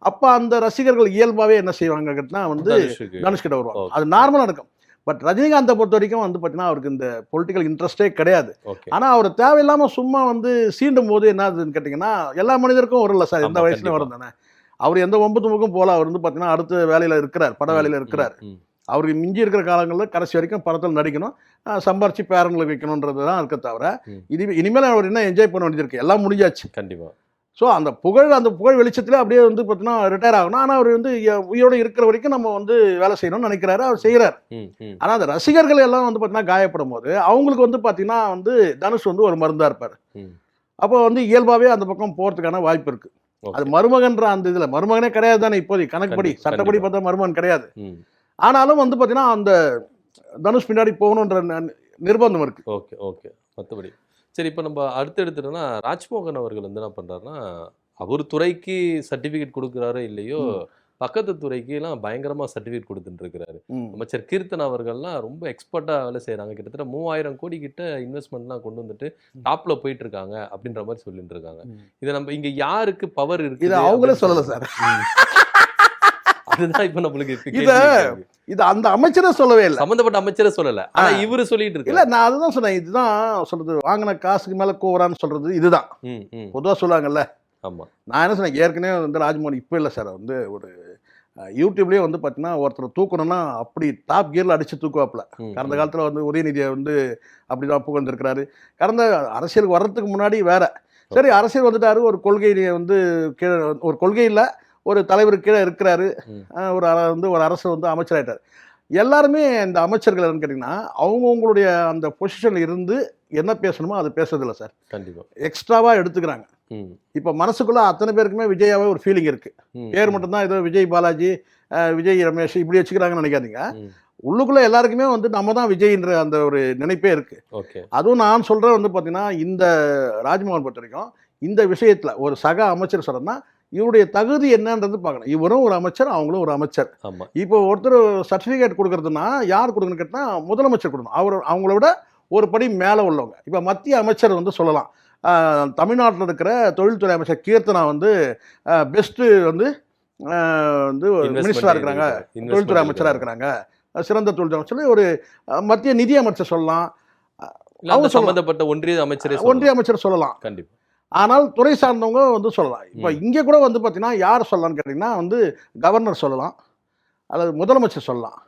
அப்போ அந்த ரசிகர்கள் இயல்பாகவே என்ன செய்வாங்க கேட்டினா வந்து தனுஷ்கிட்ட வருவாங்க. அது நார்மலாக இருக்கும். பட் ரஜினிகாந்தை பொறுத்த வரைக்கும் வந்து பார்த்தீங்கன்னா அவருக்கு இந்த பொலிட்டிக்கல் இன்ட்ரெஸ்டே கிடையாது. ஆனால் அவர் தேவையில்லாமல் சும்மா வந்து சீண்டும் போது என்ன ஆகுதுன்னு கேட்டிங்கன்னா எல்லா மனிதருக்கும் வரல சார், எந்த வயசுலையும் வரும் தானே. அவர் எந்த ஒம்பத்துமுக்கும் போல அவர் வந்து பார்த்தீங்கன்னா அடுத்த வேலையில் இருக்கிறார், பட வேலையில் இருக்கிறார். அவருக்கு மிஞ்சி இருக்கிற காலங்களில் கடைசி வரைக்கும் படத்தில் நடிக்கணும், சம்பாரிச்சு பேரங்களுக்கு வைக்கணுன்றது தான் இருக்க தவிர இனிமேல் அவர் என்ன என்ஜாய் பண்ண வேண்டியது இருக்குது, எல்லாம் முடிஞ்சாச்சு. கண்டிப்பாக. ஸோ அந்த புகழ் வெளிச்சத்தில் அப்படியே வந்து பார்த்தீங்கன்னா ரிட்டையர் ஆகணும். ஆனால் அவர் வந்து உயிரோடு இருக்கிற வரைக்கும் நம்ம வந்து வேலை செய்யணும்னு நினைக்கிறாரு, அவர் செய்கிறார். ஆனால் அந்த ரசிகர்கள் எல்லாம் வந்து பார்த்தீங்கன்னா காயப்படும் போது அவங்களுக்கு வந்து பார்த்தீங்கன்னா வந்து தனுஷ் வந்து ஒரு மருந்தாக இருப்பார். அப்போ வந்து இயல்பாகவே அந்த பக்கம் போகிறதுக்கான வாய்ப்பு இருக்குது. அது மருமகன்ற அந்த இதில் மருமகனே கிடையாது தானே இப்போதைக்கு கணக்குப்படி, சட்டப்படி பார்த்தா மருமகன் கிடையாது. ஆனாலும் வந்து பார்த்தீங்கன்னா அந்த தனுஷ் பின்னாடி போகணுன்ற நிர்பந்தம் இருக்கு. Okay okay. மற்றபடி சரி, இப்போ நம்ம அடுத்து எடுத்துட்டோம்னா ராஜ்மோகன் அவர்கள் வந்து என்ன பண்ணுறாருன்னா, அவர் துறைக்கு சர்டிஃபிகேட் கொடுக்குறாரோ இல்லையோ, பக்கத்து துறைக்கெல்லாம் பயங்கரமாக சர்டிஃபிகேட் கொடுத்துட்டு இருக்கிறாரு. அமைச்சர் கீர்த்தனா அவர்கள்லாம் ரொம்ப எக்ஸ்பர்ட்டாக வேலை செய்கிறாங்க. கிட்டத்தட்ட 3000 கோடி கிட்ட இன்வெஸ்ட்மெண்ட்லாம் கொண்டு வந்துட்டு டாப்பில் போயிட்டு இருக்காங்க அப்படின்ற மாதிரி சொல்லிட்டு இருக்காங்க. இதை நம்ம இங்கே யாருக்கு பவர் இருக்கு? இதை அவங்களே சொல்லலை சார். அதுதான் இப்போ நம்மளுக்கு இது அந்த அமைச்சரே சொல்லவே இல்லை, சம்பந்தப்பட்ட அமைச்சரே சொல்லலை, ஆனா இவரு சொல்லிட்டு இருக்கு. இல்லை நான் அதுதான் சொன்னேன். இதுதான் சொல்றது, வாங்கின காசுக்கு மேலே கோவரான்னு சொல்றது இதுதான் பொதுவாக சொல்லுவாங்கல்ல. ஆமாம், நான் என்ன சொன்னேன், ஏற்கனவே வந்து ராஜ்மோகன் இப்போ இல்லை சார், வந்து ஒரு யூடியூப்லேயே வந்து பார்த்தீங்கன்னா ஒருத்தர் தூக்கணும்னா அப்படி டாப் கியரில் அடித்து தூக்குவாப்பில். கடந்த காலத்தில் வந்து உதயநிதியை வந்து அப்படி தான் புகழ்ந்துருக்கிறாரு. கடந்த அரசியலுக்கு வர்றதுக்கு முன்னாடி வேற. சரி, அரசியல் வந்துட்டாரு, ஒரு கொள்கையை வந்து கீழே, ஒரு கொள்கையில் ஒரு தலைவருக்கு கீழே இருக்கிறாரு, ஒரு அரசு வந்து அமைச்சராயிட்டார். எல்லாருமே இந்த அமைச்சர்கள் என்னன்னு கேட்டிங்கன்னா அவங்கவுங்களுடைய அந்த பொசிஷனில் இருந்து என்ன பேசணுமோ அதை பேசுறதில்ல சார். கண்டிப்பாக எக்ஸ்ட்ராவாக எடுத்துக்கிறாங்க. இப்போ மனசுக்குள்ளே அத்தனை பேருக்குமே விஜயாவே ஒரு ஃபீலிங் இருக்குது. பேர் மட்டும்தான் ஏதோ விஜய் பாலாஜி, விஜய் ரமேஷ் இப்படி வச்சுக்கிறாங்கன்னு நினைக்காதீங்க. உள்ளுக்குள்ளே எல்லாருக்குமே வந்து நம்ம தான் விஜய்ன்ற அந்த ஒரு நினைப்பே இருக்குது. ஓகே. அதுவும் நான் சொல்கிறேன் வந்து பார்த்தீங்கன்னா, இந்த ராஜ்மோகன் பொறுத்த வரைக்கும் இந்த விஷயத்தில் ஒரு சக அமைச்சர் சொல்கிறேன்னா இவருடைய தகுதி என்னன்றது பார்க்கணும். இவரும் ஒரு அமைச்சர், அவங்களும் ஒரு அமைச்சர். இப்போ ஒருத்தர் சர்டிஃபிகேட் கொடுக்கறதுன்னா யார் கொடுக்கணும்னு கேட்டால் முதலமைச்சர் கொடுக்கணும். அவங்கள விட ஒரு படி மேலே உள்ளவங்க. இப்போ மத்திய அமைச்சர் வந்து சொல்லலாம், தமிழ்நாட்டில் இருக்கிற தொழில்துறை அமைச்சர் கீர்த்தனா வந்து பெஸ்ட்டு வந்து மினிஸ்டராக இருக்கிறாங்க, தொழில்துறை அமைச்சராக இருக்கிறாங்க, சிறந்த தொழில்துறை அமைச்சர். ஒரு மத்திய நிதி அமைச்சர் சொல்லலாம், அவங்க சம்பந்தப்பட்ட ஒன்றிய அமைச்சர் சொல்லலாம். கண்டிப்பாக. ஆனால் துறை சார்ந்தவங்க வந்து சொல்லலாம். இப்போ இங்கே கூட வந்து பார்த்தீங்கன்னா யார் சொல்லலாம்னு கேட்டிங்கன்னா வந்து கவர்னர் சொல்லலாம், அல்லது முதலமைச்சர் சொல்லலாம்,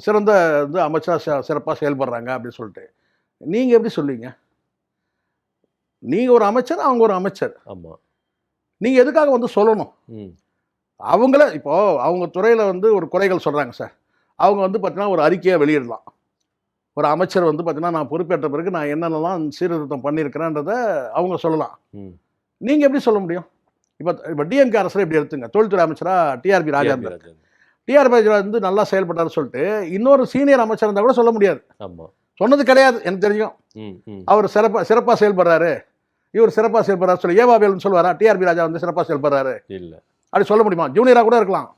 சிறந்த வந்து அமைச்சராக சிறப்பாக செயல்படுறாங்க அப்படின்னு சொல்லிட்டு. நீங்கள் எப்படி சொல்லுவீங்க? நீங்கள் ஒரு அமைச்சர், அவங்க ஒரு அமைச்சர். ஆமாம். நீங்கள் எதுக்காக வந்து சொல்லணும்? அவங்கள இப்போது அவங்க துறையில் வந்து ஒரு குறைகள் சொல்கிறாங்க சார், அவங்க வந்து பார்த்தீங்கன்னா ஒரு அறிக்கையாக வெளியிடலாம். ஒரு அமைச்சர் வந்து பார்த்தீங்கன்னா நான் பொறுப்பேற்ற பிறகு நான் என்னென்னலாம் சீர்திருத்தம் பண்ணியிருக்கிறேன்றதை அவங்க சொல்லலாம். நீங்கள் எப்படி சொல்ல முடியும்? இப்போ டிஎம்கே அரசு எப்படி எடுத்துங்க, தொழில்துறை அமைச்சராக டிஆர்பி ராஜா இருந்தார். டிஆர்பி ராஜா வந்து நல்லா செயல்பட்டார்னு சொல்லிட்டு இன்னொரு சீனியர் அமைச்சர் இருந்தால் கூட சொல்ல முடியாது. சொன்னது கிடையாது எனக்கு தெரியும். அவர் சிறப்பாக செயல்படுறாரு, இவர் சிறப்பாக செயல்படுறாரு சொல்லி ஏவாவேல்னு சொல்லுவாரா? டிஆர்பி ராஜா வந்து சிறப்பாக செயல்படுறாரு இல்லை அப்படி சொல்ல முடியுமா? ஜூனியராக கூட இருக்கலாம்.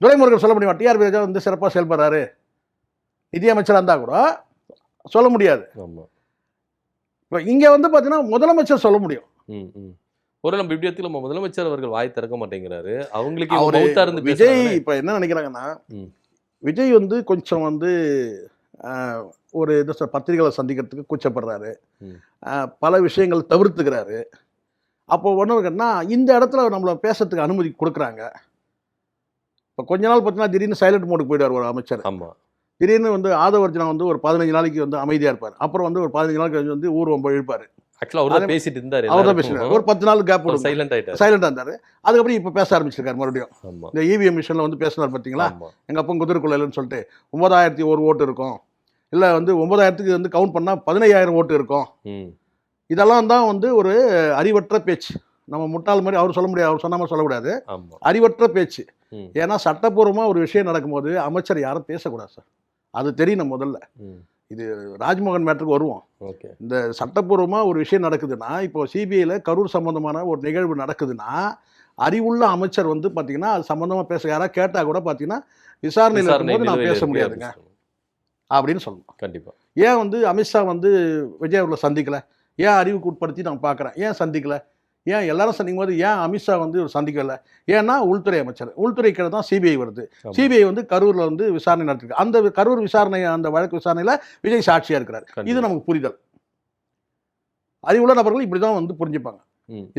துரைமுருகன் சொல்ல முடியுமா டிஆர்பி ராஜா வந்து சிறப்பாக செயல்படுறாரு? நிதியமைச்சராக இருந்தால் கூட சொல்ல முடியாது. இப்போ இங்கே வந்து பார்த்தீங்கன்னா முதலமைச்சர் சொல்ல முடியும். ஒரு நம்ம இப்படி எடுத்துக்கலாம், முதலமைச்சர் அவர்கள் வாய் திறக்க மாட்டேங்கிறாரு. அவங்களுக்கு விஜய் இப்போ என்ன நினைக்கிறாங்கன்னா, விஜய் வந்து கொஞ்சம் வந்து ஒரு இது பத்திரிகைகளை சந்திக்கிறதுக்கு கூச்சப்படுறாரு, பல விஷயங்கள் தவிர்த்துக்கிறாரு. அப்போ ஒன்று இருக்குன்னா இந்த இடத்துல நம்மளை பேசுறதுக்கு அனுமதி கொடுக்குறாங்க. இப்போ கொஞ்ச நாள் பார்த்தீங்கன்னா திடீர்னு சைலண்ட் மோடுக்கு போயிடுவார் ஒரு அமைச்சர். ஆமாம். திடீர்னு வந்து ஆதவர்ஜனா வந்து ஒரு 15 நாளைக்கு வந்து அமைதியாக இருப்பார், அப்புறம் வந்து ஒரு 15 நாளைக்கு வந்து ஊர்வம்பு இழுப்பார். அவர் தான் பேசிட்டு இருந்தார், அவர் தான் பேசினார். ஒரு 10 நாள் கேப் சைலண்டாக இருந்தார். அதுக்கப்புறம் இப்போ பேச ஆரம்பிச்சிருக்காரு மறுபடியும். இந்த இவிஎம் மிஷனில் வந்து பேசினார் பார்த்தீங்களா, எங்கள் அப்பா குதிரைக்குள்ளன்னு சொல்லிட்டு 9001 ஓட்டு இருக்கும், இல்லை வந்து 9000க்கு வந்து கவுண்ட் பண்ணால் 15000 ஓட்டு இருக்கும். இதெல்லாம் தான் வந்து ஒரு அறிவற்ற பேச்சு. நம்ம முட்டாள் மாதிரி அவர் சொல்ல முடியாது, அவர் சொன்ன மாதிரி சொல்லக்கூடாது, அறிவற்ற பேச்சு. ஏன்னா சட்டப்பூர்வமாக ஒரு விஷயம் நடக்கும்போது அமைச்சர் யாரும் பேசக்கூடாது சார், அது தெரியணும் முதல்ல. இது ராஜ்மோகன் மேட்டருக்கு வருவோம். இந்த சட்டப்பூர்வமாக ஒரு விஷயம் நடக்குதுன்னா, இப்போ சிபிஐயில் கரூர் சம்பந்தமான ஒரு நிகழ்வு நடக்குதுன்னா அறிவுள்ள அமைச்சர் வந்து பார்த்தீங்கன்னா அது சம்மந்தமாக பேச யாராவது கேட்டால் கூட பார்த்தீங்கன்னா விசாரணையில் இருக்கும்போது நான் பேச முடியாதுங்க அப்படின்னு சொல்லணும். கண்டிப்பாக. ஏன் வந்து அமித்ஷா வந்து விஜய் அவர்களை சந்திக்கலை? ஏன் அறிவுக்கு உட்படுத்தி நான் பார்க்குறேன், ஏன் சந்திக்கலை? ஏன் எல்லாரும் சந்திக்கும் போது ஏன் அமித்ஷா வந்து சந்திக்கலை? ஏன்னா உள்துறை அமைச்சர், உள்துறை கீழே தான் சிபிஐ வருது. சிபிஐ வந்து கரூரில் வந்து விசாரணை நடத்திருக்கு. அந்த கரூர் விசாரணை, அந்த வழக்கு விசாரணையில் விஜய் சாட்சியாக இருக்கிறார். இது நமக்கு புரிதல். அறிவுள்ள நபர்கள் இப்படி தான் வந்து புரிஞ்சுப்பாங்க.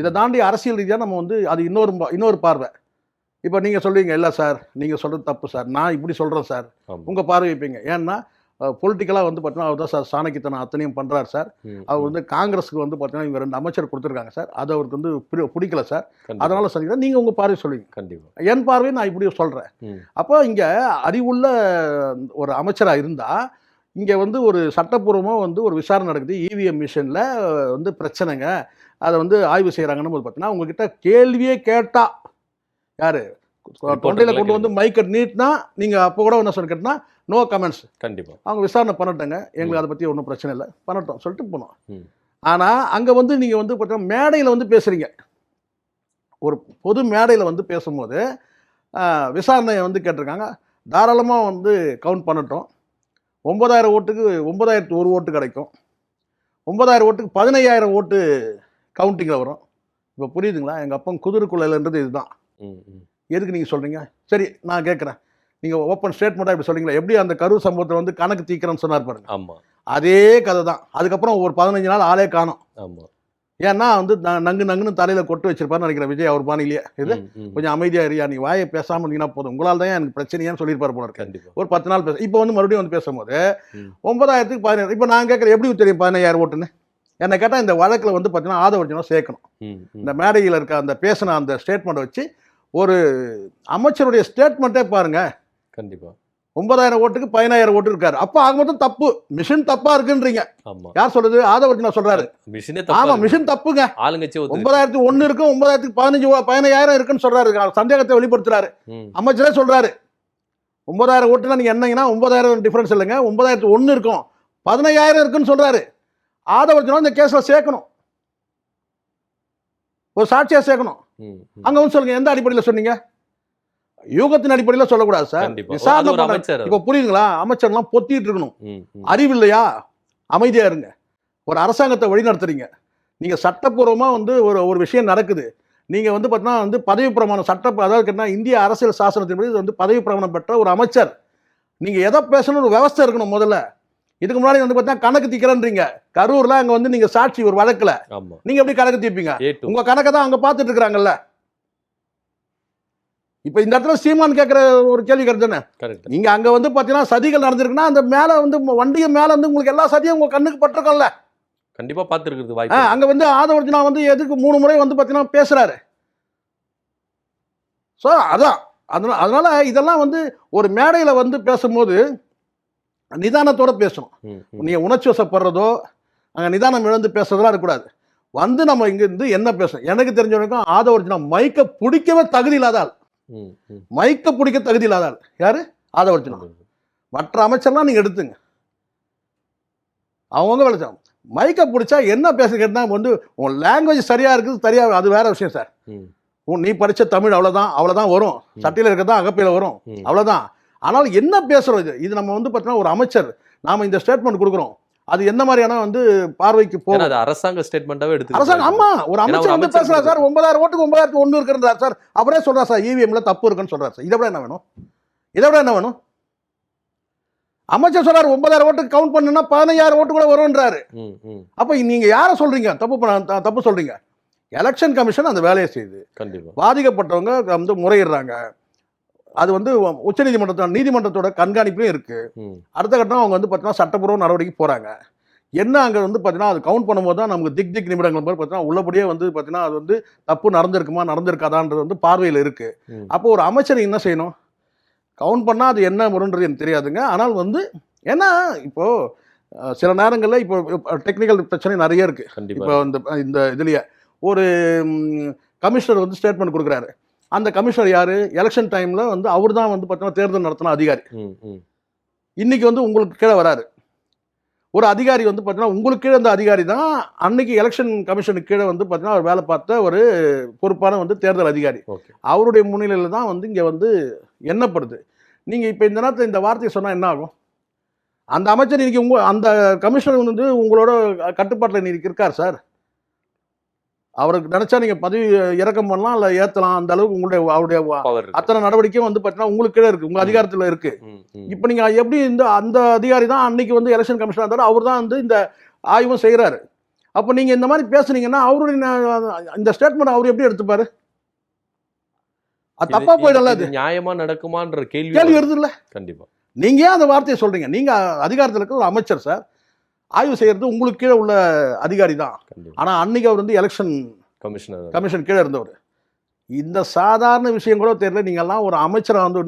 இதை தாண்டி அரசியல் ரீதியாக நம்ம வந்து அது இன்னொரு பார்வை. இப்போ நீங்கள் சொல்லுவீங்க, இல்லை சார் நீங்கள் சொல்கிறது தப்பு சார், நான் இப்படி சொல்கிறேன் சார், உங்கள் பார்வை வைப்பீங்க. ஏன்னா பொலிட்டிக்கலாக வந்து பார்த்தீங்கன்னா அவர் தான் சார் சாணக்கியத்தனம் அத்தனையும் பண்ணுறாரு சார். அவர் வந்து காங்கிரஸுக்கு வந்து பார்த்தீங்கன்னா இவங்க 2 அமைச்சர் கொடுத்துருக்காங்க சார், அது அவருக்கு வந்து பிடிக்கல சார், அதனால் சந்திக்கிறேன். நீங்கள் உங்கள் பார்வை சொல்லுவீங்க. கண்டிப்பாக என் பார்வையை நான் இப்படி சொல்கிறேன். அப்போ இங்கே அறிவுள்ள ஒரு அமைச்சராக இருந்தால் இங்கே வந்து ஒரு சட்டப்பூர்வமாக வந்து ஒரு விசாரணை நடக்குது, இவிஎம் மிஷினில் வந்து பிரச்சனைங்க, அதை வந்து ஆய்வு செய்கிறாங்கன்னு போது பார்த்தீங்கன்னா உங்ககிட்ட கேள்வியே கேட்டால் யார் தொண்டையில் கொண்டு வந்து மைக்கை நீட்டினா நீங்கள் அப்போ கூட என்ன சொன்ன கேட்டால் நோ கமெண்ட்ஸ். கண்டிப்பாக அவங்க விசாரணை பண்ணட்டங்க, எங்களுக்கு அதை பற்றி ஒன்றும் பிரச்சனை இல்லை, பண்ணட்டும் சொல்லிட்டு போனோம். ம். ஆனால் அங்கே வந்து நீங்கள் வந்து பார்த்தீங்கன்னா மேடையில் வந்து பேசுகிறீங்க, ஒரு பொது மேடையில் வந்து பேசும்போது விசாரணையை வந்து கேட்டிருக்காங்க. தாராளமாக வந்து கவுண்ட் பண்ணட்டும். 9000 ஓட்டுக்கு 9001 ஓட்டு கிடைக்கும். 9000 ஓட்டுக்கு 15000 ஓட்டு கவுண்டிங்கில் வரும். இப்போ புரியுதுங்களா? எங்கள் அப்பன் குதிரைக்குள்ளன்றது இதுதான். ம், ம். எதுக்கு நீங்கள் சொல்கிறீங்க? சரி நான் கேட்குறேன், நீங்கள் ஓப்பன் ஸ்டேட்மெண்ட்டாக இப்படி சொல்கிறீங்களா? எப்படி அந்த கரூர் சம்பவத்தில் வந்து கணக்கு தீக்கிறேன்னு சொன்னார் பாருங்க, ஆமாம் அதே கதை தான். அதுக்கப்புறம் ஒரு 15 நாள் ஆளே காணோம். ஆமாம். ஏன்னா வந்து நங்கு நங்குன்னு தலையில் கொட்டு வச்சிருப்பாருன்னு நினைக்கிறேன் விஜய், அவர் பாணிலேயே. இது ம், ம். கொஞ்சம் அமைதியாக இருயா, நீ வாயை பேசாமல் இருந்தீங்கன்னா போதும், உங்களால் தான் எனக்கு பிரச்சனையான்னு சொல்லியிருப்பார் போல இருக்கு. கண்டிப்பா. ஒரு 10 நாள் பேச, இப்போ வந்து மறுபடியும் வந்து பேசும்போது ம். 9000க்கு 17. இப்போ நான் கேட்குறேன், எப்படி தெரியும் 15000 ஓட்டுன்னு? என்னை கேட்டால் இந்த வழக்கில் வந்து பார்த்தீங்கன்னா ஆதவர்ஜனம் சேர்க்கணும். ம், ம். இந்த மேடையில் இருக்க அந்த பேசின அந்த ஸ்டேட்மெண்ட்டை வச்சு ஒரு அமைச்சருடைய ஸ்டேட்மெண்ட்டே பாருங்க. கண்டிப்பா. 9000 ஓட்டுக்கு 15000 ஓட்டு இருக்காரு. அப்போ ஆக மொத்தம் தப்பு, மிஷின் தப்பா இருக்குன்றீங்க. ஆமா. யார் சொல்றது? ஆதவர்ஜனா சொல்றாரு. மிஷினே ஆமா, தப்பா மிஷின் தப்புங்க. ஆளுங்கட்சி 9001 இருக்கும், 15000 இருக்குன்னு சொல்றாரு. சந்தேகத்தை வெளிப்படுத்துறாரு. ம். அமைச்சரே சொல்றாரு 9000 ஓட்டுனா நீங்க என்னங்கன்னா 9000 டிஃபரன்ஸ் இல்லைங்க, 9001 இருக்கும், 15000 இருக்குன்னு சொல்றாரு. ஆதவர்ஜனா இந்த கேஸ்ல சேர்க்கணும், ஒரு சாட்சியா சேர்க்கணும். ம், ம். அங்க வந்து சொல்லுங்க, எந்த அடிப்படையில் சொன்னீங்க? யூகத்தின் அடிப்படையில் சொல்லக்கூடாது சார். கண்டிப்பா. அது விசாரணை ஒரு அமைச்சர். இப்போ புரியுதுங்களா? அமைச்சர்லாம் பொத்திட்டு இருக்கணும். ம், ம். அறிவு இல்லையா? அமைதியா இருங்க. ஒரு அரசாங்கத்தை வழி நடத்துறீங்க. நீங்க சட்டப்பூர்வமா வந்து ஒரு விஷயம் நடக்குது. நீங்க வந்து பார்த்தீங்கன்னா வந்து பதவி பிரமாணம் அதாவது கேட்டா இந்திய அரசியல் சாசனத்தின்படி இது வந்து பதவி பிரமாணம் பெற்ற ஒரு அமைச்சர். நீங்க எதை பேசணும் ஒரு விவஸ்தை இருக்கணும் முதல்ல. இதுக்கு முன்னாடி வந்து பார்த்தீங்கன்னா கணக்கு தீக்கிறன்றீங்க. கரூர்ல அங்க வந்து நீங்க சாட்சி ஒரு வழக்குல. ஆமா. நீங்க எப்படி கணக்கு தீர்ப்பீங்க? A2. உங்க கணக்கை தான் அங்க பார்த்துட்டு இருக்காங்கல்ல. இப்ப இந்த இடத்துல சீமான் கேட்கிற ஒரு கேள்வி கருத்து, கரெக்ட். நீங்க அங்க வந்து பாத்தீங்கன்னா சதிகள் நடந்திருக்குன்னா அந்த மேல வந்து வண்டிய மேல வந்து உங்களுக்கு எல்லா சதியும் உங்க கண்ணுக்கு பட்டிருக்கோம்ல. கண்டிப்பா பார்த்திருக்கிறது வாய்ப்பு. அங்க வந்து ஆதவர்ஜனா வந்து எதுக்கு 3 முறை வந்து பாத்தீங்கன்னா பேசுறாரு. சோ அதான் அதனால இதெல்லாம் வந்து ஒரு மேடையில வந்து பேசும்போது நிதானத்தோட பேசணும். ம், ம். நீங்க உணர்ச்சி வசப்படுறதோ அங்க நிதானம் இழந்து பேசுறதெல்லாம் இருக்கக்கூடாது. வந்து நம்ம இங்க இருந்து என்ன பேசணும்? எனக்கு தெரிஞ்ச வரைக்கும் ஆதவர்ஜனா மைக்க பிடிக்கவே தகுதி இல்லாத ஆள். ம், ம். மைக்க பிடிக்க தகுதி இல்லாத ஆள் யாரு? ஆதவர்ஜனா. மற்ற அமைச்சர்லாம் நீங்க எடுத்துங்க, அவங்க வெளிச்சம். மைக்க பிடிச்சா என்ன பேச கேட்டா வந்து உன் லாங்குவேஜ் சரியா இருக்குது, சரியா, அது வேற விஷயம் சார். ம். நீ படிச்ச தமிழ் அவ்வளவுதான் வரும், சட்டையில இருக்கிறதா அகப்பையில வரும், ம். அவ்வளவுதான். ஆனால் என்ன பேசுறோம் இது நம்ம வந்து பார்த்தீங்கன்னா ஒரு அமைச்சர் நாம இந்த ஸ்டேட்மெண்ட் கொடுக்குறோம், அது என்ன மாதிரியான வந்து பார்வைக்கு போகும்? அது அரசாங்க ஸ்டேட்மெண்டாவே எடுத்து அரசாங்கம். ஆமா, ஒரு அமைச்சர் வந்து அமைச்சர் பேசுறா சார் 9000 ஓட்டுக்கு 9001 இருக்குன்றார் சார். அப்படியே சொல்றா சார் இவிஎம்ல தப்பு இருக்குன்னு சொல்றாரு சார். இதை விட என்ன வேணும்? இதை விட என்ன வேணும்? அமைச்சர் சொல்றாரு 9000 ஓட்டுக்கு கவுண்ட் பண்ணுனா 15000 ஓட்டு கூட வரும்ன்றாரு. ம், ம். அப்ப நீங்க யாரை சொல்றீங்க தப்பு சொல்றீங்க? எலெக்ஷன் கமிஷன் அந்த வேலையை செய்யுது. கண்டிப்பா. பாதிக்கப்பட்டவங்க வந்து முறையிடுறாங்க. அது வந்து நீதிமன்றத்தோட கண்காணிப்புலையும் இருக்கு. ம். அடுத்த கட்டம் அவங்க வந்து பார்த்தீங்கன்னா சட்டப்பூர்வ நடவடிக்கை போறாங்க. என்ன அங்கே வந்து பார்த்தீங்கன்னா அது கவுண்ட் பண்ணும்போது தான் நமக்கு திக் நிமிடங்கள் மாதிரி பார்த்தீங்கன்னா உள்ளபடியே வந்து பார்த்தீங்கன்னா அது வந்து தப்பு நடந்திருக்குமா நடந்திருக்காதான்றது வந்து பார்வையில் இருக்கு. ம். அப்போ ஒரு அமைச்சர் என்ன செய்யணும்? கவுண்ட் பண்ணால் அது என்ன முறைன்றது எனக்கு தெரியாதுங்க. ஆனால் வந்து ஏன்னா இப்போ சில நேரங்களில் இப்போ டெக்னிக்கல் பிரச்சனை நிறைய இருக்கு. கண்டிப்பா. இப்போ இந்த இதுலயே ஒரு கமிஷனர் வந்து ஸ்டேட்மெண்ட் கொடுக்குறாரு. அந்த கமிஷனர் யாரு? எலெக்ஷன் டைம்ல வந்து அவர் தான் வந்து பார்த்தீங்கன்னா தேர்தல் நடத்தின அதிகாரி. ம், ம். இன்னைக்கு வந்து உங்களுக்கு கீழே வராரு ஒரு அதிகாரி வந்து பார்த்தீங்கன்னா உங்களுக்கு கீழே அந்த அதிகாரி தான் அன்னைக்கு எலெக்ஷன் கமிஷனுக்கு கீழே வந்து பார்த்தீங்கன்னா அவர் வேலை பார்த்த ஒரு பொறுப்பான வந்து தேர்தல் அதிகாரி. ஓகே. அவருடைய முன்னிலையில் தான் வந்து இங்கே வந்து எண்ணப்படுது. நீங்கள் இப்போ இந்த நேரத்தில் இந்த வார்த்தையை சொன்னால் என்ன ஆகும்? அந்த அமைச்சர் இன்னைக்கு அந்த கமிஷனர் வந்து உங்களோட கட்டுப்பாட்டில் இன்னைக்கு இருக்கார் சார். அவருக்கு நினைச்சா நீங்க பதவி இறக்கம் பண்ணலாம், இல்லை ஏற்றலாம். அந்த அளவுக்கு உங்களுடைய அவருடைய பவர் இருக்கு. அத்தனை நடவடிக்கையும் வந்து பார்த்தீங்கன்னா உங்களுக்கு கீழே இருக்கு, உங்க அதிகாரத்தில் இருக்கு. ம், ம். இப்போ நீங்க எப்படி அந்த அதிகாரி தான் அன்னைக்கு வந்து எலெக்ஷன் கமிஷனர் இருந்தாலும் அவர் தான் வந்து இந்த ஆய்வும் செய்கிறாரு. அப்போ நீங்க இந்த மாதிரி பேசுனீங்கன்னா அவருடைய இந்த ஸ்டேட்மெண்ட் அவர் எப்படி எடுத்துப்பாரு? அது தப்பா போயிடல. அது நியாயமா நடக்குமான்ற கேள்வி வருது இல்ல? கண்டிப்பா. நீங்க ஏன் அந்த வார்த்தையை சொல்றீங்க? நீங்க அதிகாரத்தில் இருக்க ஒரு அமைச்சர் சார். ஆய்வு செய்யறது உங்களுக்கு கீழே உள்ள அதிகாரி தான். ஆனா அன்னைக்கு அவர் வந்து எலெக்ஷன் கமிஷன் கீழே இருந்தவர். இந்த சாதாரண விஷயம் கூட தெரியல. நீங்க எல்லாம் ஒரு அமைச்சரை வந்து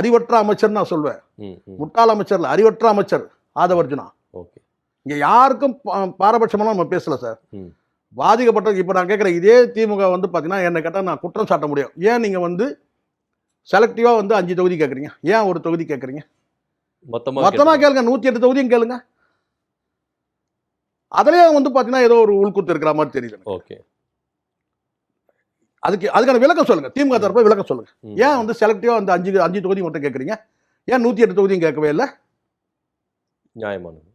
அறிவற்ற அமைச்சர் நான் சொல்வேன். முட்டாள் அமைச்சர் இல்ல, அறிவற்ற அமைச்சர் ஆதவர்ஜனா. ஓகே. இங்க யாருக்கும் பாரபட்சமெல்லாம் நம்ம பேசல சார். பாதிக்கப்பட்ட இப்ப நான் கேட்கிறேன், இதே திமுக வந்து பாத்தீங்கன்னா என்ன கேட்டா நான் குற்றம் சாட்ட முடியும். ஏன் நீங்க வந்து செலக்டிவா வந்து 5 தொகுதி கேட்குறீங்க? ஏன் ஒரு தொகுதி கேட்குறீங்க? மொத்தமாக கேளுங்க, 108 தொகுதியும் கேளுங்க. அதுலயே வந்து பார்த்தீங்கன்னா ஏதோ ஒரு உள்குத்து இருக்கிற மாதிரி தெரியுது. ஓகே, அதுக்கான விளக்கம் சொல்லுங்க. திமுக தரப்பு விளக்கம் சொல்லுங்க. ஏன் வந்து செலக்டிவா வந்து 5 தொகுதி மட்டும் கேட்குறீங்க? ஏன் 108 தொகுதியும் கேட்கவே இல்லை? நியாயமானது.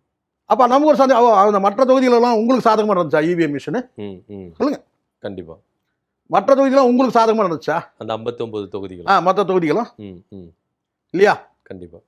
அப்ப நமக்கு ஒரு அந்த மற்ற தொகுதிகளெல்லாம் உங்களுக்கு சாதகமா இருந்துச்சா இவிஎம் மிஷின்? சொல்லுங்க. கண்டிப்பா. மற்ற தொகுதிகளும் உங்களுக்கு சாதகமா இருந்துச்சா? அந்த 59 தொகுதிகள் மற்ற தொகுதிகளும் ம் ம் இல்லையா? கண்டிப்பா.